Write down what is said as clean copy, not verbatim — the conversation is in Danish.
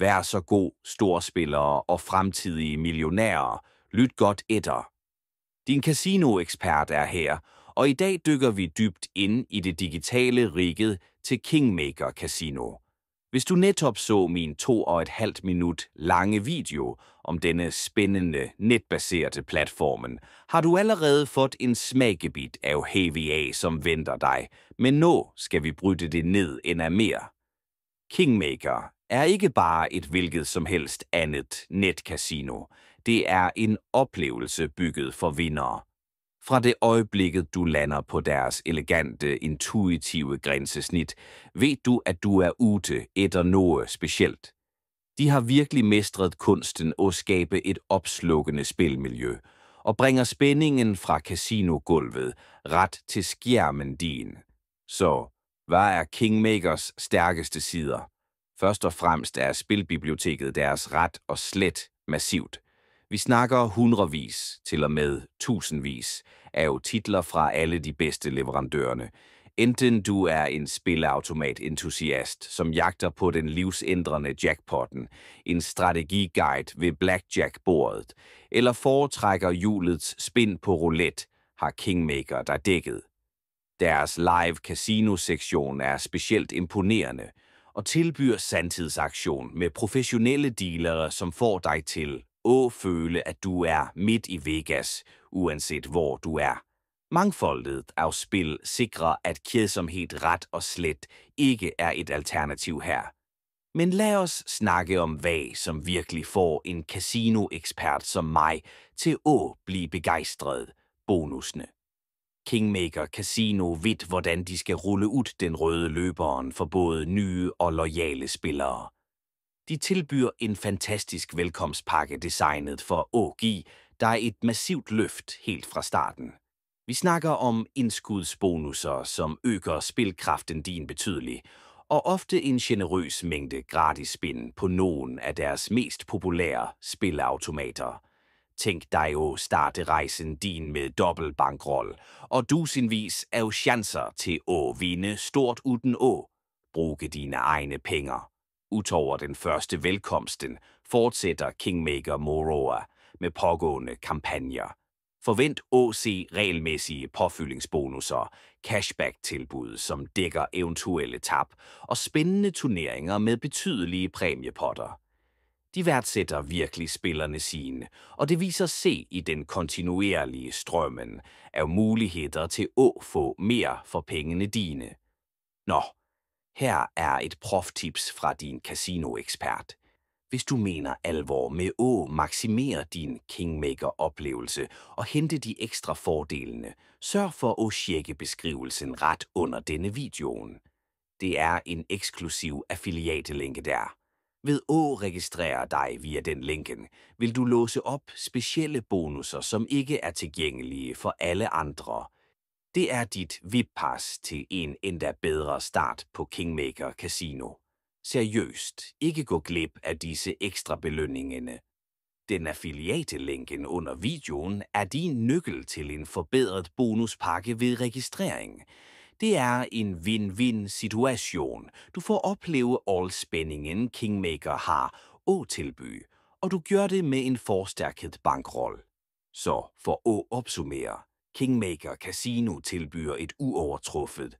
Vær så god, storspillere og fremtidige millionærer. Lyt godt etter. Din casinoekspert er her, og i dag dykker vi dybt ind i det digitale rige til Kingmaker Casino. Hvis du netop så min 2,5 minut lange video om denne spændende netbaserede platformen, har du allerede fået en smagebit af HVA, som venter dig, men nu skal vi bryde det ned endnu mere. Kingmaker er ikke bare et hvilket som helst andet netcasino. Det er en oplevelse bygget for vindere. Fra det øjeblikket, du lander på deres elegante, intuitive grænsesnit, ved du, at du er ude efter noget specielt. De har virkelig mestret kunsten at skabe et opslukkende spilmiljø, og bringer spændingen fra casinogulvet ret til skærmen din. Så, hvad er Kingmakers stærkeste sider? Først og fremmest er spilbiblioteket deres ret og slet massivt. Vi snakker hundredvis, til og med tusindvis, af titler fra alle de bedste leverandørerne. Enten du er en spilleautomat-entusiast, som jagter på den livsændrende jackpotten, en strategiguide ved blackjack-bordet, eller foretrækker hjulets spin på roulette, har Kingmaker dig dækket. Deres live casino-sektion er specielt imponerende, og tilbyder sandtidsaktion med professionelle dealere, som får dig til at føle, at du er midt i Vegas, uanset hvor du er. Mangfoldet af spil sikrer, at kedsomhed ret og slet ikke er et alternativ her. Men lad os snakke om hvad, som virkelig får en casino-ekspert som mig til at blive begejstret: bonusene. Kingmaker Casino ved, hvordan de skal rulle ud den røde løberen for både nye og loyale spillere. De tilbyder en fantastisk velkomstpakke designet for at give dig et massivt løft helt fra starten. Vi snakker om indskudsbonusser, som øger spilkraften din betydeligt, og ofte en generøs mængde gratis spin på nogen af deres mest populære spilleautomater. Tænk dig at starte rejsen din med dobbelt bankroll, og dusinvis af chancer til at vinde stort uden at bruge dine egne penge. Utover den første velkomsten fortsætter Kingmaker Moroa med pågående kampagner. Forvent at se regelmæssige påfyldingsbonusser, cashback-tilbud, som dækker eventuelle tab, og spændende turneringer med betydelige præmiepotter. De værdsætter virkelig spillerne sine, og det viser sig i den kontinuerlige strømmen af muligheder til at få mere for pengene dine. Nå, her er et proftips fra din casinoekspert. Hvis du mener alvor med at maksimere din Kingmaker-oplevelse og hente de ekstra fordelene, sørg for at tjekke beskrivelsen ret under denne videoen. Det er en eksklusiv affiliate-linke der. Ved at registrere dig via den linken, vil du låse op specielle bonusser, som ikke er tilgængelige for alle andre. Det er dit VIP-pas til en endda bedre start på Kingmaker Casino. Seriøst, ikke gå glip af disse ekstra belønningerne. Den affiliate-linken under videoen er din nøgle til en forbedret bonuspakke ved registrering. Det er en win-win-situation. Du får opleve all spændingen Kingmaker har at tilbyde, og du gør det med en forstærket bankroll. Så for at opsummere, Kingmaker Casino tilbyder et uovertruffet,